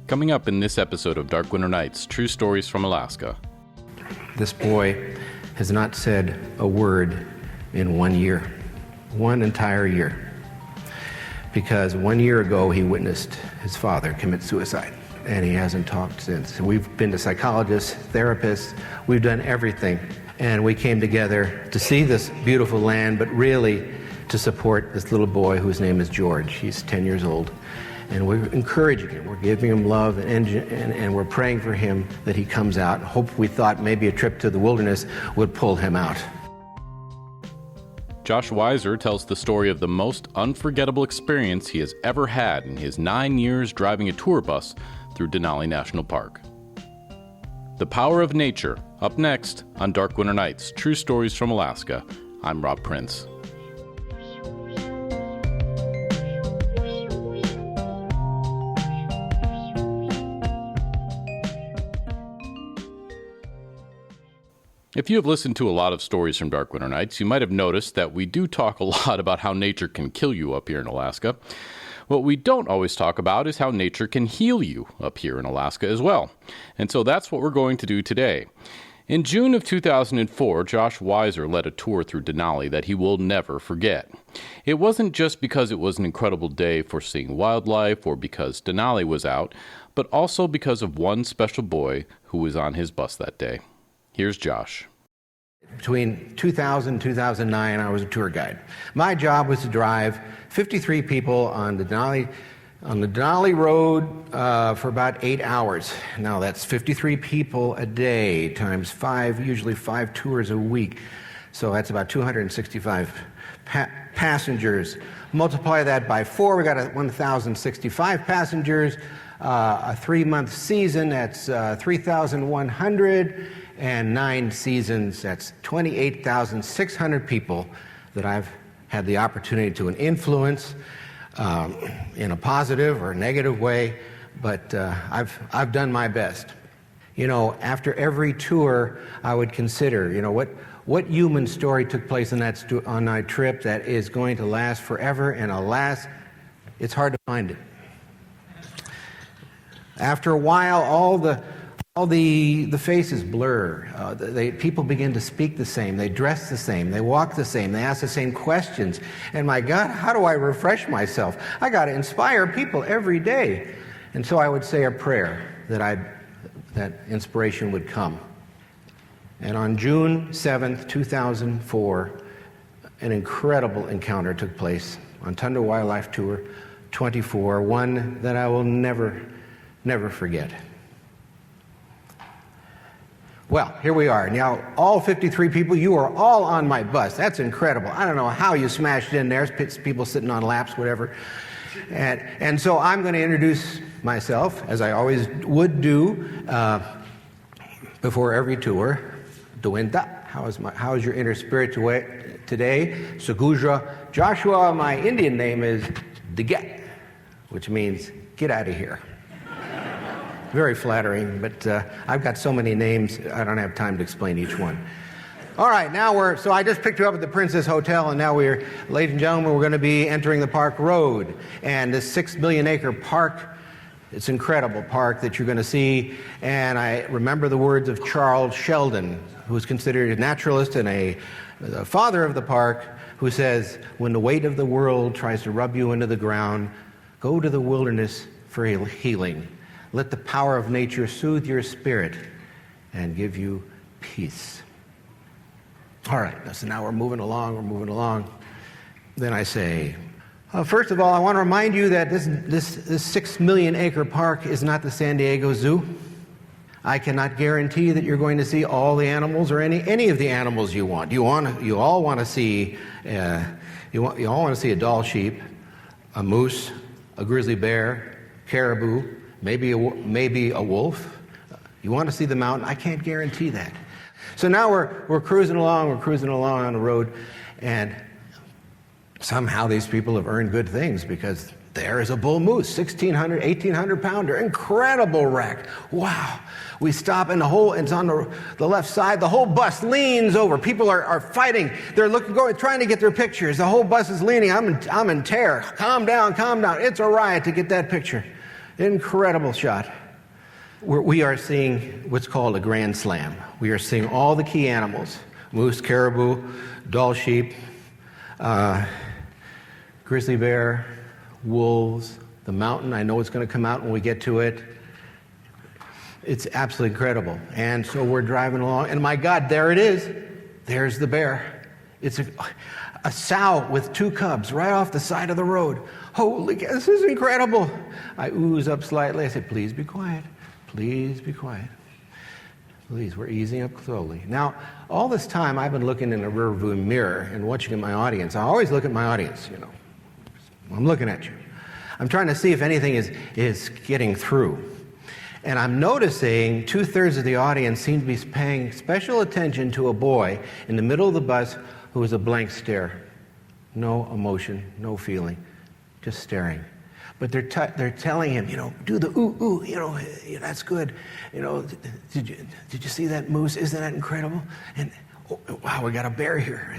Coming up in this episode of Dark Winter Nights, True Stories from Alaska. This boy has not said a word in 1 year, one entire year, because 1 year ago he witnessed his father commit suicide, and he hasn't talked since. We've been to psychologists, therapists, we've done everything, and we came together to see this beautiful land, but really to support this little boy whose name is George. He's 10 years old. And we're encouraging him, we're giving him love, and we're praying for him that he comes out. We thought maybe a trip to the wilderness would pull him out. Josh Weiser tells the story of the most unforgettable experience he has ever had in his 9 years driving a tour bus through Denali National Park. The Power of Nature, up next on Dark Winter Nights, True Stories from Alaska. I'm Rob Prince. If you have listened to a lot of stories from Dark Winter Nights, you might have noticed that we do talk a lot about how nature can kill you up here in Alaska. What we don't always talk about is how nature can heal you up here in Alaska as well. And so that's what we're going to do today. In June of 2004, Josh Weiser led a tour through Denali that he will never forget. It wasn't just because it was an incredible day for seeing wildlife or because Denali was out, but also because of one special boy who was on his bus that day. Here's Josh. Between 2000 and 2009, I was a tour guide. My job was to drive 53 people on the Denali Road for about 8 hours. Now that's 53 people a day times 5, usually 5 tours a week. So that's about 265 passengers. Multiply that by 4, we got 1,065 passengers. A 3-month season, that's 3,100. And 9 seasons, that's 28,600 people that I've had the opportunity to influence in a positive or negative way, but I've done my best. You know, after every tour, I would consider, you know, what human story took place on that trip that is going to last forever, and alas, it's hard to find it. After a while, all the faces blur. People begin to speak the same. They dress the same. They walk the same. They ask the same questions. And my God, how do I refresh myself? I got to inspire people every day. And so I would say a prayer that inspiration would come. And on June 7th, 2004, an incredible encounter took place on Tundra Wildlife Tour 24, one that I will never forget. Well, here we are. Now, all 53 people, you are all on my bus. That's incredible. I don't know how you smashed in there. People sitting on laps, whatever. And so I'm going to introduce myself, as I always would do before every tour. Dwenta, how is your inner spirit today? Sagujra Joshua, my Indian name is Deget, which means get out of here. Very flattering, but I've got so many names, I don't have time to explain each one. All right, so I just picked you up at the Princess Hotel, and now ladies and gentlemen, we're going to be entering the park road. And this 6 million acre park, it's an incredible park that you're going to see. And I remember the words of Charles Sheldon, who is considered a naturalist and the father of the park, who says, when the weight of the world tries to rub you into the ground, go to the wilderness for healing. Let the power of nature soothe your spirit and give you peace. All right, so now we're moving along. Then I say, first of all, I want to remind you that this 6 million acre park is not the San Diego Zoo. I cannot guarantee that you're going to see all the animals or any of the animals you want. You all want to see a Dall sheep, a moose, a grizzly bear, caribou, maybe a wolf. You want to see the mountain? I can't guarantee that. So now we're cruising along on the road, and somehow these people have earned good things, because there is a bull moose, 1,600, 1,800 pounder, incredible wreck. Wow. We stop, and it's on the left side. The whole bus leans over. People are fighting. They're trying to get their pictures. The whole bus is leaning. I'm in terror. Calm down. It's a riot to get that picture. Incredible shot. We are seeing what's called a grand slam. We are seeing all the key animals: moose, caribou, Dall sheep, grizzly bear, wolves, the mountain. I know it's going to come out when we get to it. It's absolutely incredible. And so we're driving along, and my God, there it is. There's the bear. It's a sow with 2 cubs right off the side of the road. Holy cow, this is incredible. I ooze up slightly. I said, please be quiet. Please be quiet. Please, we're easing up slowly. Now, all this time, I've been looking in the rearview mirror and watching at my audience. I always look at my audience, you know. I'm looking at you. I'm trying to see if anything is getting through. And I'm noticing 2/3 of the audience seem to be paying special attention to a boy in the middle of the bus who is a blank stare. No emotion, no feeling, just staring. But they're telling him, you know, do the ooh, ooh, you know, that's good. You know, did you see that moose? Isn't that incredible? And oh, wow, we got a bear here.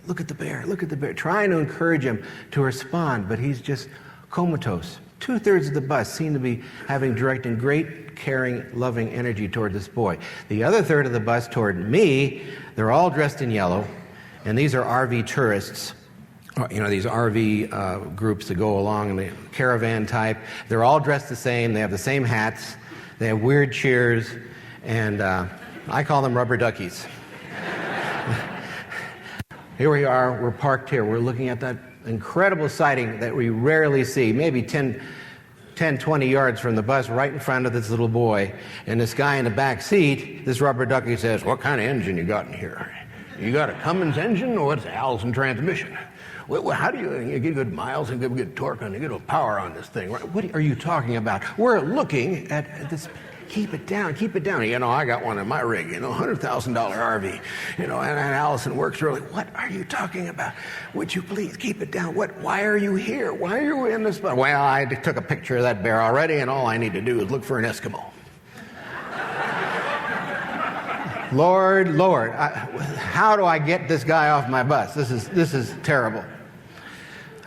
Look at the bear, look at the bear. Trying to encourage him to respond, but he's just comatose. 2/3 of the bus seem to be directing great, caring, loving energy toward this boy. The other third of the bus toward me, they're all dressed in yellow, and these are RV tourists. You know, these RV groups that go along in the caravan type. They're all dressed the same. They have the same hats. They have weird cheers, and I call them rubber duckies. Here we are. We're parked here. We're looking at that incredible sighting that we rarely see, maybe 10, 20 yards from the bus, right in front of this little boy. And this guy in the back seat, this rubber ducky says, "What kind of engine you got in here? You got a Cummins engine, or what's an Allison transmission? Well, how do you get good miles and get good torque and get power on this thing? What are you talking about? We're looking at this. Keep it down, keep it down. You know, I got one in my rig, you know, $100,000 RV, you know, and Allison works really. What are you talking about? Would you please keep it down? Why are you here? Why are you in this spot? Well, I took a picture of that bear already, and all I need to do is look for an Eskimo. Lord, how do I get this guy off my bus? This is terrible.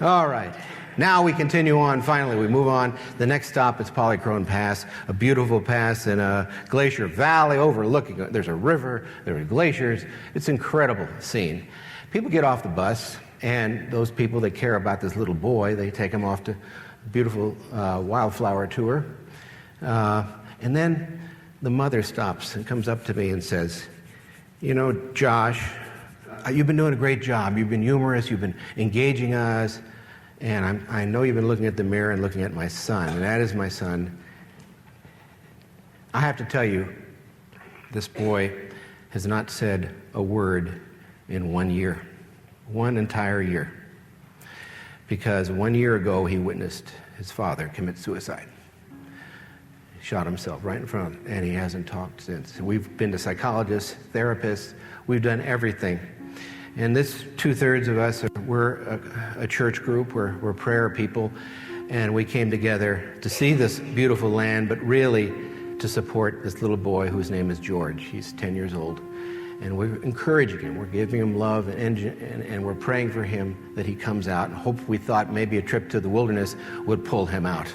All right. Now we continue on. Finally, we move on. The next stop is Polychrome Pass, a beautiful pass in a glacier valley overlooking. There's a river, there are glaciers. It's an incredible scene. People get off the bus, and those people that care about this little boy, they take him off to a beautiful wildflower tour. And then the mother stops and comes up to me and says, "You know, Josh, you've been doing a great job. You've been humorous. You've been engaging us. And I know you've been looking at the mirror and looking at my son, and that is my son. I have to tell you, this boy has not said a word in 1 year, 1 entire year. Because 1 year ago, he witnessed his father commit suicide. He shot himself right in front of him, and he hasn't talked since. We've been to psychologists, therapists, we've done everything. And this 2/3 of us, we're a church group, we're prayer people, and we came together to see this beautiful land, but really to support this little boy whose name is George. He's 10 years old. And we're encouraging him, we're giving him love, and we're praying for him that he comes out. And we thought maybe a trip to the wilderness would pull him out.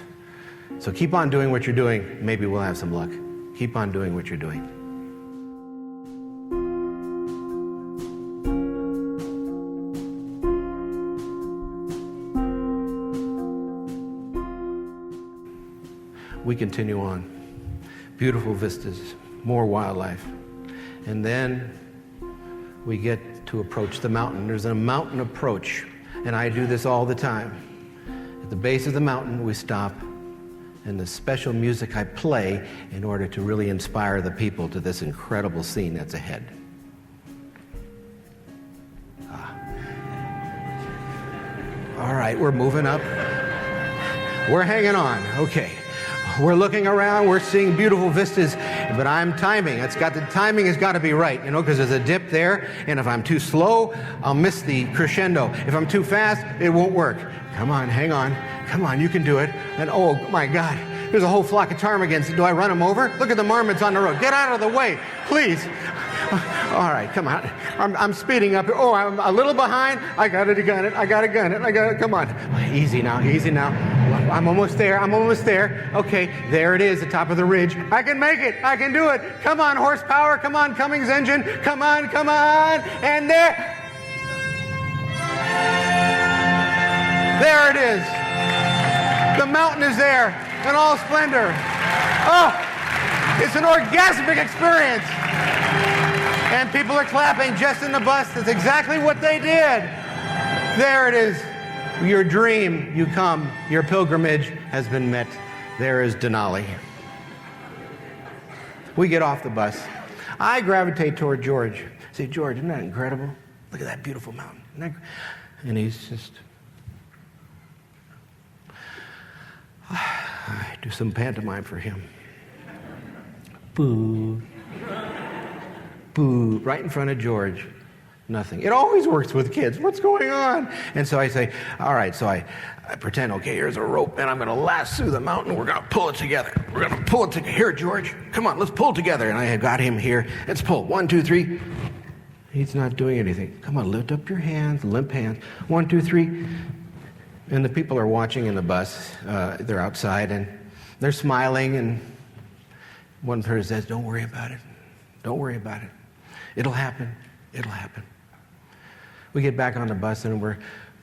So keep on doing what you're doing. Maybe we'll have some luck. Keep on doing what you're doing. We continue on. Beautiful vistas, more wildlife. And then we get to approach the mountain. There's a mountain approach, and I do this all the time. At the base of the mountain, we stop, and the special music I play in order to really inspire the people to this incredible scene that's ahead. All right, we're moving up. We're hanging on. Okay. We're looking around, we're seeing beautiful vistas, but I'm timing. The timing has got to be right, you know, because there's a dip there, and if I'm too slow, I'll miss the crescendo. If I'm too fast, it won't work. Come on, hang on. Come on, you can do it. And oh my God, there's a whole flock of ptarmigans. Do I run them over? Look at the marmots on the road. Get out of the way, please. All right, come on. I'm speeding up. Oh, I'm a little behind. I got to gun it. Come on. Easy now. I'm almost there. I'm almost there. Okay, there it is, the top of the ridge. I can make it. I can do it. Come on, horsepower. Come on, Cummins engine. Come on, come on. And there. There it is. The mountain is there in all splendor. Oh, it's an orgasmic experience. And people are clapping just in the bus. That's exactly what they did. There it is. Your dream, you come. Your pilgrimage has been met. There is Denali. We get off the bus. I gravitate toward George. I say, George, isn't that incredible? Look at that beautiful mountain. And he's just... I do some pantomime for him. Boo. Boo. Right in front of George. Nothing. It always works with kids. What's going on? And so I say, all right, so I pretend, okay, here's a rope, and I'm going to lasso the mountain. We're going to pull it together. We're going to pull it together. Here, George, come on, let's pull together. And I have got him here. Let's pull. 1, 2, 3. He's not doing anything. Come on, lift up your hands, limp hands. 1, 2, 3. And the people are watching in the bus. They're outside, and they're smiling, and one person says, don't worry about it. Don't worry about it. It'll happen. It'll happen. We get back on the bus, and we're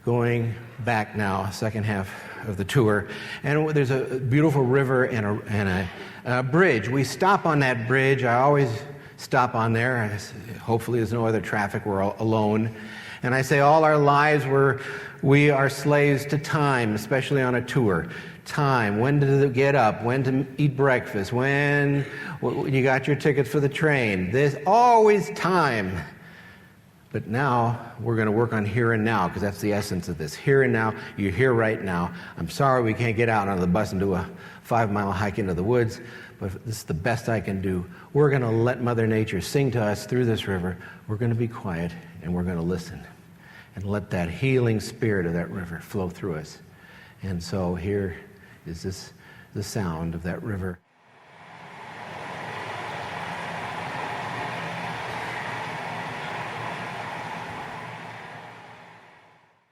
going back now, second half of the tour. And there's a beautiful river and a bridge. We stop on that bridge. I always stop on there. Hopefully there's no other traffic. We're all alone. And I say all our lives we are slaves to time, especially on a tour. Time, when to get up, when to eat breakfast, when you got your tickets for the train. There's always time. But now we're going to work on here and now, because that's the essence of this. Here and now, you're here right now. I'm sorry we can't get out on the bus and do a 5-mile hike into the woods, but this is the best I can do. We're going to let Mother Nature sing to us through this river. We're going to be quiet, and we're going to listen and let that healing spirit of that river flow through us. And so here is the sound of that river.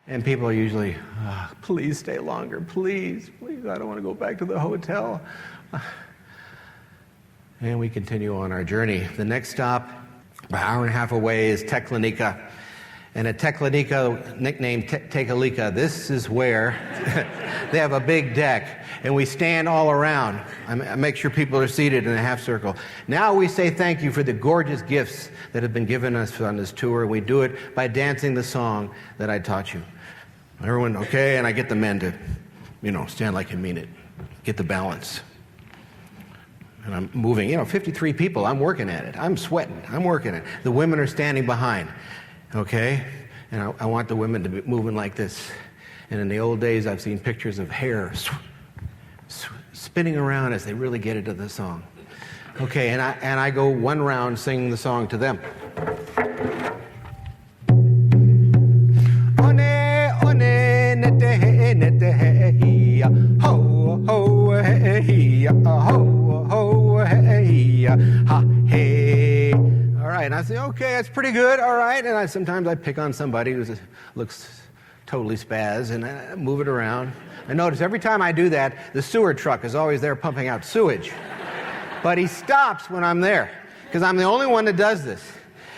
And people are usually, please stay longer, please, I don't want to go back to the hotel. And we continue on our journey. The next stop, an hour and a half away, is Teklenika. And at Teklenika, nicknamed Tekalika, this is where they have a big deck, and we stand all around. I make sure people are seated in a half circle. Now we say thank you for the gorgeous gifts that have been given us on this tour, and we do it by dancing the song that I taught you. Everyone, okay? And I get the men to, stand like you mean it. Get the balance. And I'm moving, 53 people, I'm working at it. I'm sweating, I'm working it. The women are standing behind. Okay? And I want the women to be moving like this. And in the old days, I've seen pictures of hair spinning around as they really get into the song. Okay, and I go one round singing the song to them. One, nete he ho ho he ho ho he ha hey. All right, and I say, okay, that's pretty good. All right, and sometimes I pick on somebody who looks totally spaz, and I move it around. I notice every time I do that, the sewer truck is always there pumping out sewage. But he stops when I'm there, because I'm the only one that does this.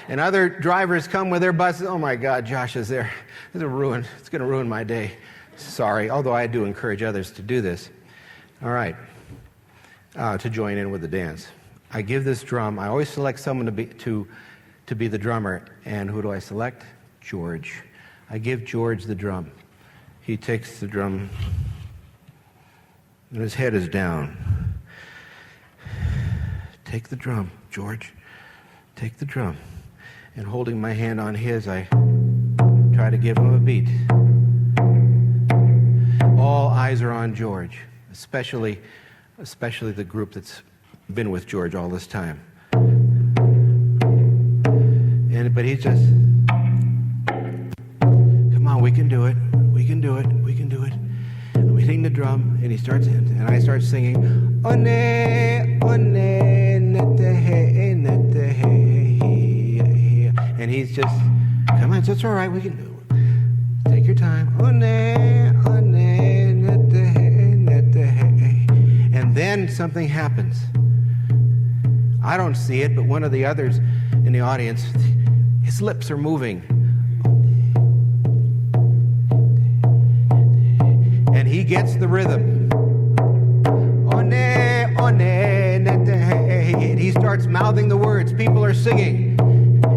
And other drivers come with their buses. Oh my God, Josh is there. It's going to ruin my day. Sorry, although I do encourage others to do this. All right, to join in with the dance. I give this drum. I always select someone to be the drummer. And who do I select? George. I give George the drum. He takes the drum, and his head is down. Take the drum, George. Take the drum. And holding my hand on his, I try to give him a beat. All eyes are on George, especially the group that's been with George all this time. But he's just, come on, we can do it. We can do it. We can do it. And we sing the drum, and he starts, and I start singing, one, one, nete he, nete he. And he's just, come on, it's all right, we can do it. Take your time. One, one, nete he, then something happens. I don't see it, but one of the others in the audience, his lips are moving. And he gets the rhythm. One, one, and he starts mouthing the words. People are singing.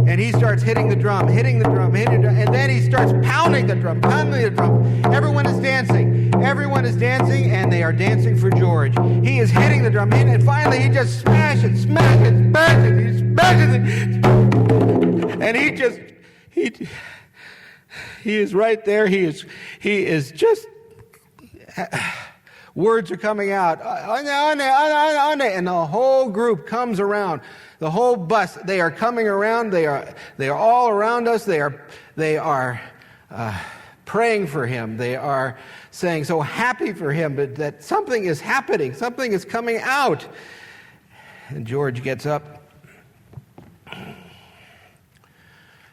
And he starts hitting the drum, and then he starts pounding the drum. Everyone is dancing, and they are dancing for George. He is hitting the drum, and finally he just smashes it. And he is right there. He is just, words are coming out. And the whole group comes around. The whole bus, they are coming around. They are all around us. They are praying for him. They are saying so happy for him, but that something is happening. Something is coming out. And George gets up.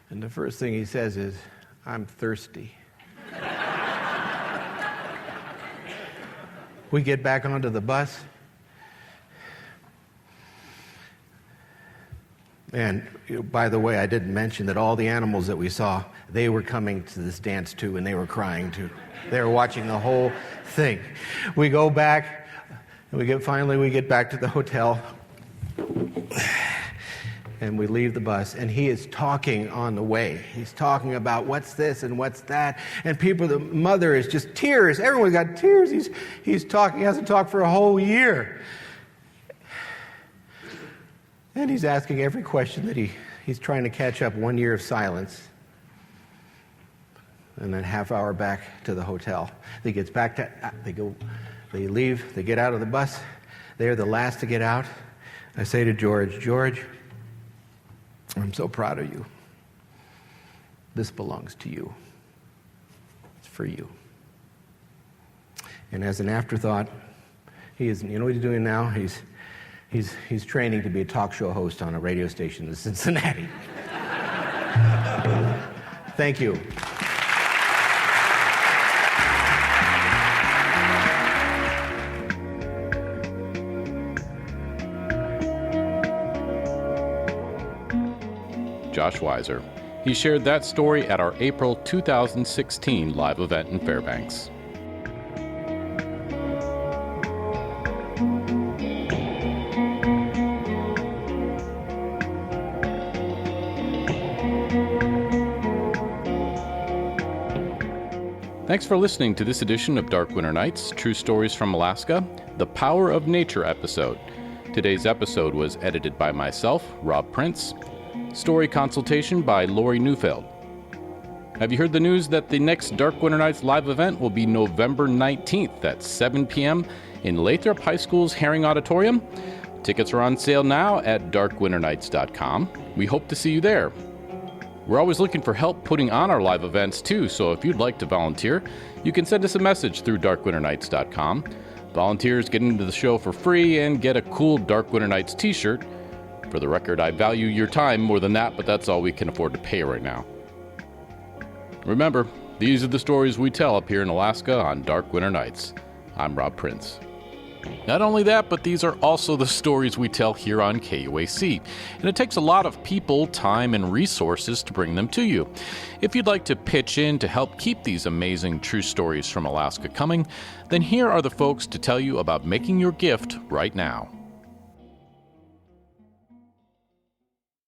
And the first thing he says is, "I'm thirsty." We get back onto the bus. And by the way, I didn't mention that all the animals that we saw, they were coming to this dance too, and they were crying too. They were watching the whole thing. We go back, and we get back to the hotel, and we leave the bus, and he is talking on the way. He's talking about what's this and what's that, and the mother is just tears. Everyone's got tears. He's talking. He hasn't talked for a whole year. And he's asking every question that he's trying to catch up. 1 year of silence. And then half hour back to the hotel. They leave, they get out of the bus. They're the last to get out. I say to George, I'm so proud of you. This belongs to you. It's for you. And as an afterthought, you know what he's doing now? He's training to be a talk show host on a radio station in Cincinnati. Thank you. Josh Weiser. He shared that story at our April 2016 live event in Fairbanks. Thanks for listening to this edition of Dark Winter Nights, True Stories from Alaska, the Power of Nature episode. Today's episode was edited by myself, Rob Prince. Story consultation by Lori Neufeld. Have you heard the news that the next Dark Winter Nights live event will be November 19th at 7 p.m. in Lathrop High School's Herring Auditorium? Tickets are on sale now at darkwinternights.com. We hope to see you there. We're always looking for help putting on our live events too, so if you'd like to volunteer, you can send us a message through darkwinternights.com. Volunteers get into the show for free and get a cool Dark Winter Nights t-shirt. For the record, I value your time more than that, but that's all we can afford to pay right now. Remember, these are the stories we tell up here in Alaska on Dark Winter Nights. I'm Rob Prince. Not only that, but these are also the stories we tell here on KUAC. And it takes a lot of people, time, and resources to bring them to you. If you'd like to pitch in to help keep these amazing true stories from Alaska coming, then here are the folks to tell you about making your gift right now.